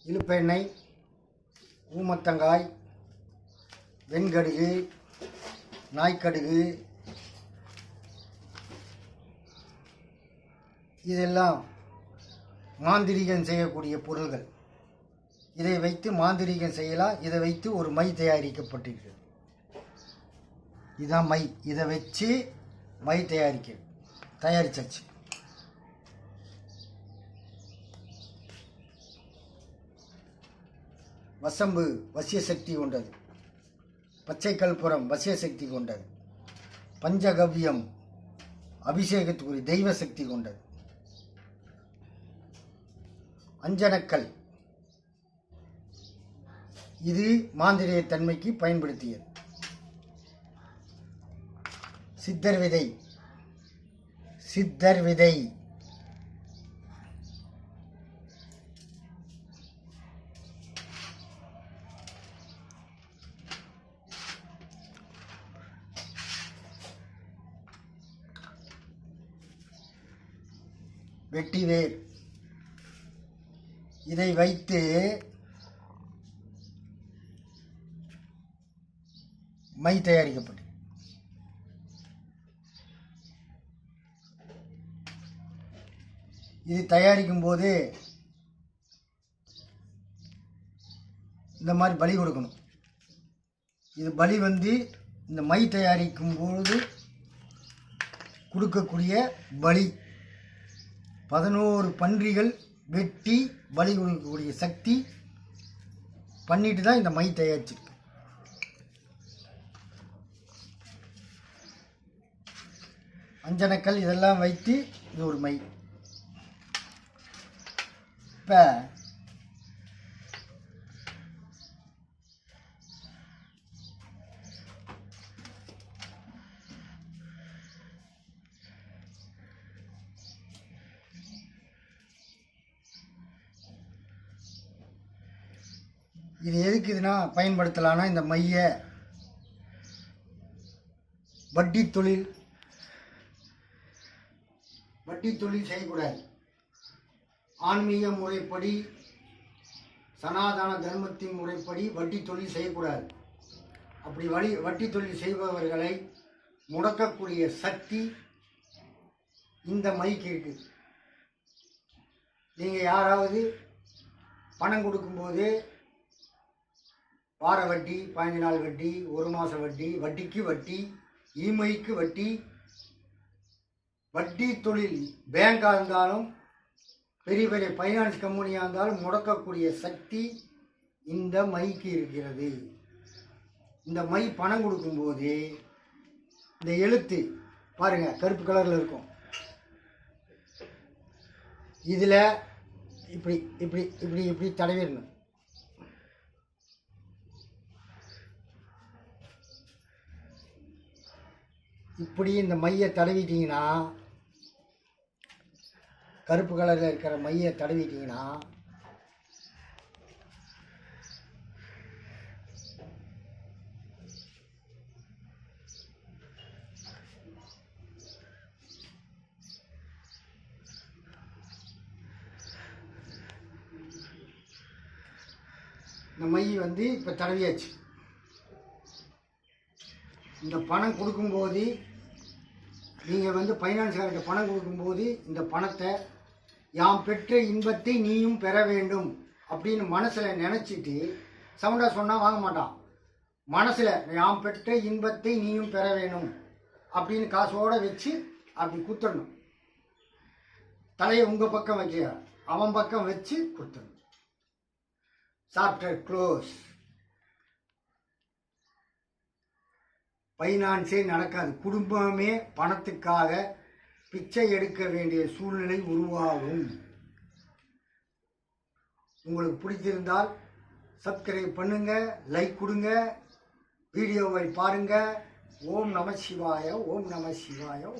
இலுப்பெண்ணெய், ஊமத்தங்காய், வெண்கடுகு, நாய்க்கடுகு, இதெல்லாம் மாந்திரீகம் செய்யக்கூடிய பொருள்கள். இதை வைத்து மாந்திரீகம் செய்யலாம். இதை வைத்து ஒரு மை தயாரிக்கப்பட்டிருக்கிறது. இதுதான் மை. இதை வச்சு மை தயாரிச்சாச்சு. வசம்பு வசிய சக்தி கொண்டது. பச்சை கற்பூரம் வசிய சக்தி கொண்டது. பஞ்சகவ்யம் அபிஷேகத்துக்குரிய தெய்வ சக்தி கொண்டது. அஞ்சனக்கல் இது மாந்திரிய தன்மைக்கு பயன்படுத்தியது. சித்தர் விதை வெட்டிவேர், இதை வைத்து மை தயாரிக்கப்பட்டது. இது தயாரிக்கும் போது இந்த மாதிரி பலி கொடுக்கணும். இது பலி இந்த மை தயாரிக்கும் போது கொடுக்கக்கூடிய பலி 11 பன்றிகள் வெட்டி பலி கொடுக்கக்கூடிய சக்தி பண்ணிட்டு தான் இந்த மை தயாரிச்சிருக்கு. அஞ்சனக்கல் இதெல்லாம் வைத்து இது ஒரு மை. இப்போ இது எதுக்கு இதுனா பயன்படுத்தலாம்னா, இந்த மைய வட்டி தொழில் செய்யக்கூடாது. ஆன்மீக முறைப்படி, சனாதன தர்மத்தின் முறைப்படி வட்டி தொழில் செய்யக்கூடாது. அப்படி வட்டி தொழில் செய்பவர்களை முடக்கக்கூடிய சக்தி இந்த மைக்கு இருக்கு. நீங்கள் யாராவது பணம் கொடுக்கும்போது வார வட்டி, 15 நாள் வட்டி, 1 மாத வட்டி, வட்டிக்கு வட்டி, இமெய்க்கு வட்டி, வட்டி தொழில் பேங்காக இருந்தாலும் பெரிய பெரிய ஃபைனான்ஸ் கம்பெனியாக இருந்தாலும் முடக்கக்கூடிய சக்தி இந்த மைக்கு இருக்கிறது. இந்த மை பணம் கொடுக்கும்போது இந்த எழுத்து பாருங்கள் கருப்பு கலரில் இருக்கும். இதில் இப்படி இப்படி இப்படி இப்படி தடவிடணும். இப்படி இந்த மையை தடவிட்டிங்கன்னா, கருப்பு கலரில் இருக்கிற மையை தடவிட்டிங்கன்னா இந்த மை இப்போ தடவியாச்சு. இந்த பணம் கொடுக்கும்போது நீங்கள் ஃபைனான்ஸ்காரர்கிட்ட பணம் கொடுக்கும்போது இந்த பணத்தை யாம் பெற்ற இன்பத்தை நீயும் பெற வேண்டும் அப்படின்னு மனசில் நினச்சிட்டு சவுண்டாக சொன்னால் வாங்க மாட்டான். மனசில் யாம் பெற்ற இன்பத்தை நீயும் பெற வேணும் அப்படின்னு காசோடு வச்சு அப்படி குத்தணும். தலையை உங்கள் பக்கம் வைக்க, அவன் பக்கம் வச்சு குத்தணும். Chapter close. ஃபைனான்ஸே நடக்காது. குடும்பமே பணத்துக்காக பிச்சை எடுக்க வேண்டிய சூழ்நிலை உருவாகும். உங்களுக்கு பிடித்திருந்தால் சப்ஸ்கிரைப் பண்ணுங்க, லைக் கொடுங்க, வீடியோவை பாருங்க. ஓம் நம சிவாய, ஓம் நம சிவாய.